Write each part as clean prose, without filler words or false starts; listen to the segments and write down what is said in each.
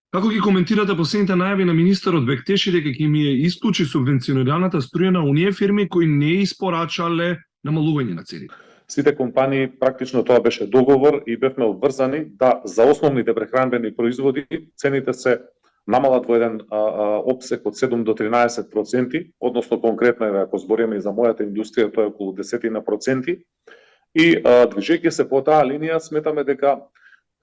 Како ги коментирате последните најави на министерот Бектеши дека ќе ми ја исклучи субвенционираната струја на оние фирми кои не испорачале намалување на цените? Сите компании, практично тоа беше договор и бевме обврзани да за основните прехранбени производи цените се намалат во еден опсек од 7 до 13%, односно конкретно ако збориме и за мојата индустрија, тоа е околу 10%. И движејќи се по таа линија, сметаме дека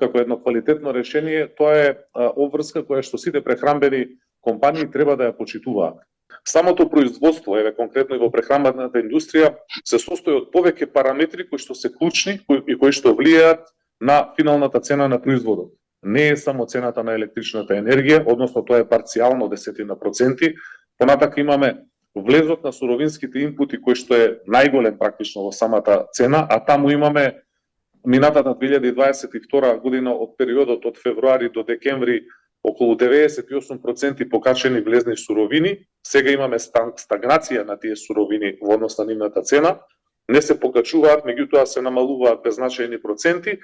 како едно квалитетно решение, тоа е обврска која што сите прехранбени компании треба да ја почитуваат. Самото производство, еве конкретно и во прехранбената индустрија, се состои од повеќе параметри кои што се клучни и кои што влијаат на финалната цена на производот. Не е само цената на електричната енергија, односно тоа е парцијално 10%. Понатака имаме влезот на суровинските инпути кој што е најголем практично во самата цена, а таму имаме минатата 2022 година од периодот од февруари до декември околу 98% покачени влезни суровини. Сега имаме стагнација на тие суровини во однос на нивната цена. Не се покачуваат, меѓутоа се намалуваат беззначајни проценти.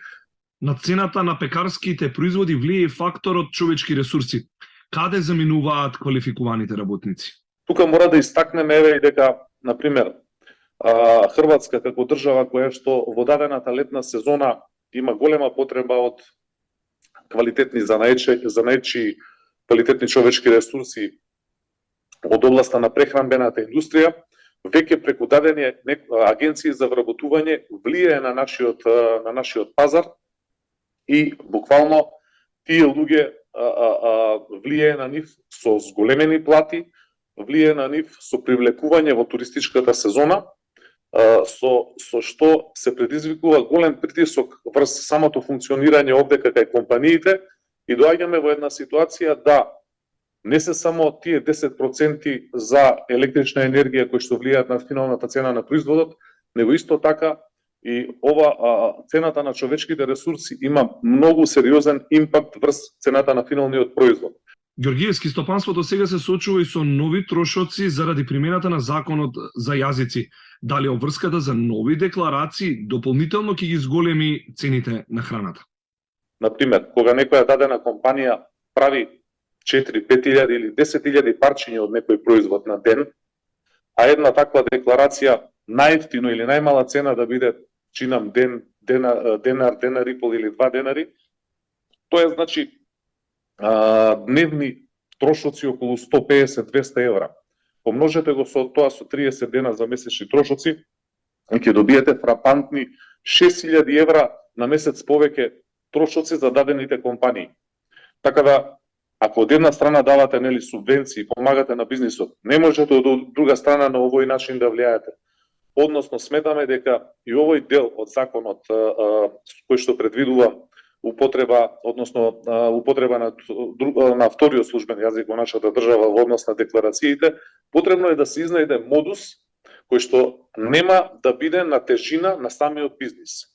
На цената на пекарските производи влие факторот човечки ресурси. Каде заминуваат квалификуваните работници? Тука мора да истакнеме еве и дека, например, Хрватска како држава која што во дадената летна сезона има голема потреба од квалитетни занаечи, квалитетни човечки ресурси од областа на прехранбената индустрија, веќе преку дадени агенции за вработување влијае на нашиот пазар и буквално тие луѓе влијае на нив со зголемени плати, влијае на нив со привлекување во туристичката сезона, со што се предизвикува голем притисок врз самото функционирање овде кај компаниите и доаѓаме во една ситуација да не се само тие 10% за електрична енергија кои што влијаат на финалната цена на производот, него исто така и цената на човечките ресурси има многу сериозен импакт врз цената на финалниот производ. Ѓорѓиевски, стопанството сега се соочува и со нови трошоци заради примената на законот за јазици. Дали обврската за нови декларации дополнително ќе ги зголеми цените на храната? Например, кога некоја дадена компанија прави 4, 5.000 или 10.000 парчиња од некој производ на ден, а една таква декларација најевтино или најмала цена да биде, чинам, денар и пол или 2 денари, тоа е значи дневни трошоци околу 150-200 евра. Помножете го со тоа со 30 дена за месечни трошоци, ќе добиете фрапантни 6000 евра на месец повеќе трошоци за дадените компании. Така да, ако од една страна давате субвенции, помагате на бизнисот, не можете од друга страна на овој начин да влијаете. Односно, сметаме дека и овој дел од законот кој што предвидува употреба на вториот службен јазик во нашата држава во однос на декларациите, потребно е да се изнајде модус кој што нема да биде на тежина на самиот бизнис.